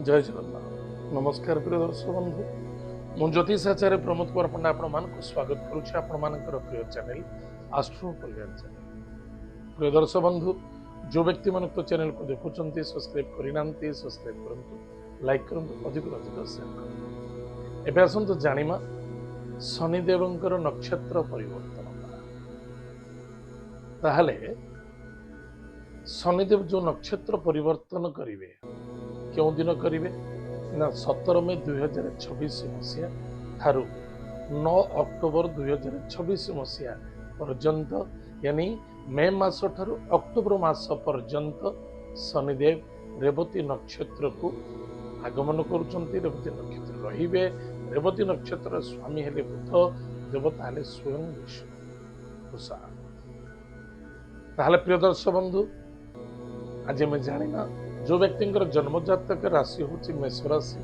जय जगन्नाथ। नमस्कार प्रिय दर्शक बंधु, मु ज्योतिषाचार्य प्रमोद कुमार पंडा आपण स्वागत करुच्ची आपण प्रिय चैनल आस्ट्रो कल्याण चैनल। प्रिय दर्शक बंधु, जो व्यक्ति मन तो चैनल को देखुं सब्सक्राइब करना सब्सक्राइब करूँ, लाइक करूँ, अधिक शेयर करूँ। एवं आसतु जानिमा शनिदेवंकर नक्षत्र परिवर्तन। ताहले शनिदेव जो नक्षत्र परिवर्तन करेंगे क्यों दिन करेंगे ना 17 मई 2026 मसीहा ठारू 9 अक्टोबर 2026 मसीहा पर्यंत, यानी मे मास ठारू अक्टोबर मास पर्यंत शनिदेव रेवती नक्षत्र को आगमन करुँच। रेवती नक्षत्र रहिबे। रेवती नक्षत्र स्वामी हेले बुध, देवता हेले स्वयं विष्णु। ताहले प्रिय दर्शक बंधु, आज आम जाना जो व्यक्ति जन्म जातक राशि हूँ मेष राशि,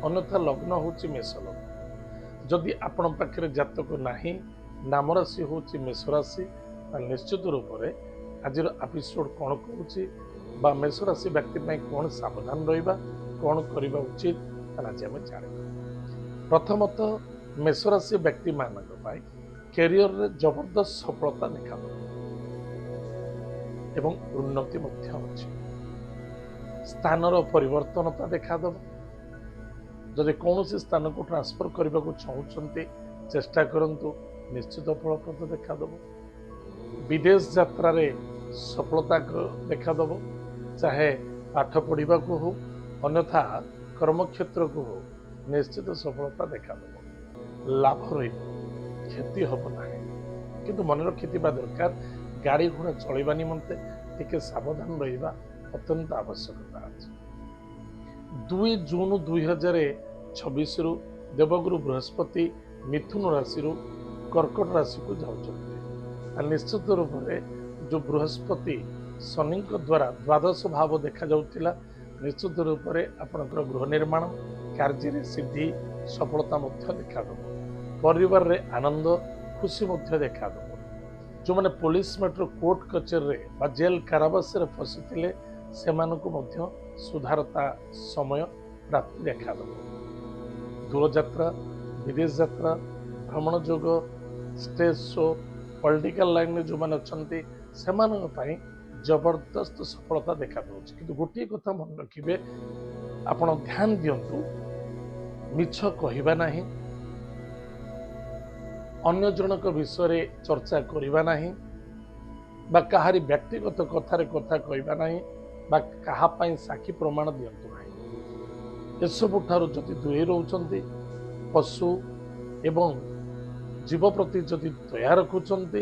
अन्यथा लग्न हूँ मेष लग्न। जदि आपण पाखे जातक नहीं, नाम राशि हूँ मेष राशि, निश्चित रूप से आज एपिसोड कौन कहूँ मेष राशि व्यक्ति कौन सावधान रहा, कौन करने उचित आज आम जाना। प्रथमतः मेष राशि व्यक्ति मान कैरियर रे जबरदस्त सफलता देखा एवं उन्नति अच्छी। स्थानर परिवर्तनता देखादेव। जदि कौन स्थान को ट्रांसफर करने को चाहते चेष्टा करंतु, निश्चित फलप्रद देखादेव। विदेश यात्रा रे सफलता देखादेव, चाहे पाठ पढ़ा को हो अन्यथा कर्मक्षेत्र को हो, निश्चित सफलता देखादेव। लाभ रही, क्षति हम ना, किंतु मन रखिथिबा दरकार गाड़ी घोड़ा चलवा निमंते टिके सावधान रहिबा अत्यंत आवश्यकता अछि। 2 जून 2026 रु देवगुरु बृहस्पति मिथुन राशि रु कर्कट राशि को जाउछन्ते। निश्चित रूप से जो बृहस्पति शनि द्वारा द्वादश भाव देखा जाउतिला, निश्चित रूप से आपनकर गृह निर्माण कार्य सिद्धि सफलता मध्य देखा दब। परिवार रे आनंद खुशी मध्य देखा दब। जो मैंने पुलिस मेट्रो कोर्ट कचेरी बा जेल कारावास फसी थे से सुधारता समय प्राप्ति देखा दूर यात्रा, विदेश यात्रा, भ्रमण योग, स्टेज शो, पॉलिटिकल लाइन में जो मैंने अच्छा से जबरदस्त सफलता देखा दूसरी। किंतु गोटे कथा मन रखिए, आपण ध्यान दिंतु, मिछ कहवा नहीं, अन्य जनक विषय चर्चा करवा नहीं, बा कहारी व्यक्तिगत कथार कथा कहवा नहीं, बा कहापाई साक्षी प्रमाण दिंतु नहीं। एसबू ठारू जदि दूरे रोचंती, पशु एवं जीव प्रति जदि दया रखुंट,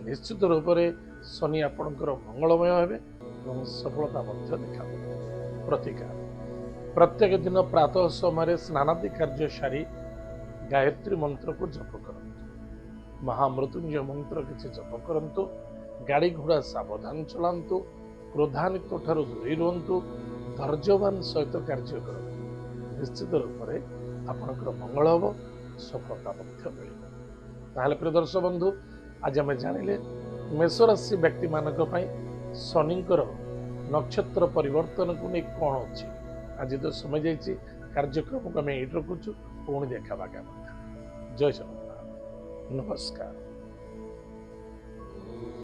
निश्चित रूप से शनि आपणकर मंगलमय हेबे और सफलता देखा। प्रतिकार प्रत्येक दिन प्रातः समय स्नानादि कार्य सारी गायत्री मंत्र को जप करंतु, महामृत्युंजय मंत्र किसी जप करंतु, गाड़ी घोड़ा सावधान चलांतु, क्रोधान्वित ठारू दूरी रुहंतु, धैर्यवान सहित कार्य करंतु। निश्चित रूप से आपणकर मंगल हम, सफलता मिल। प्रिय दर्शक बंधु, आज आम जानिले मेष राशि व्यक्ति मानक शनिकर नक्षत्र परिवर्तन को नहीं कौन अच्छी। आज तो समय जाइए, कार्यक्रम को आम ये रखुचु, पुणी देखा। जय जगन्नाथ, नमस्कार।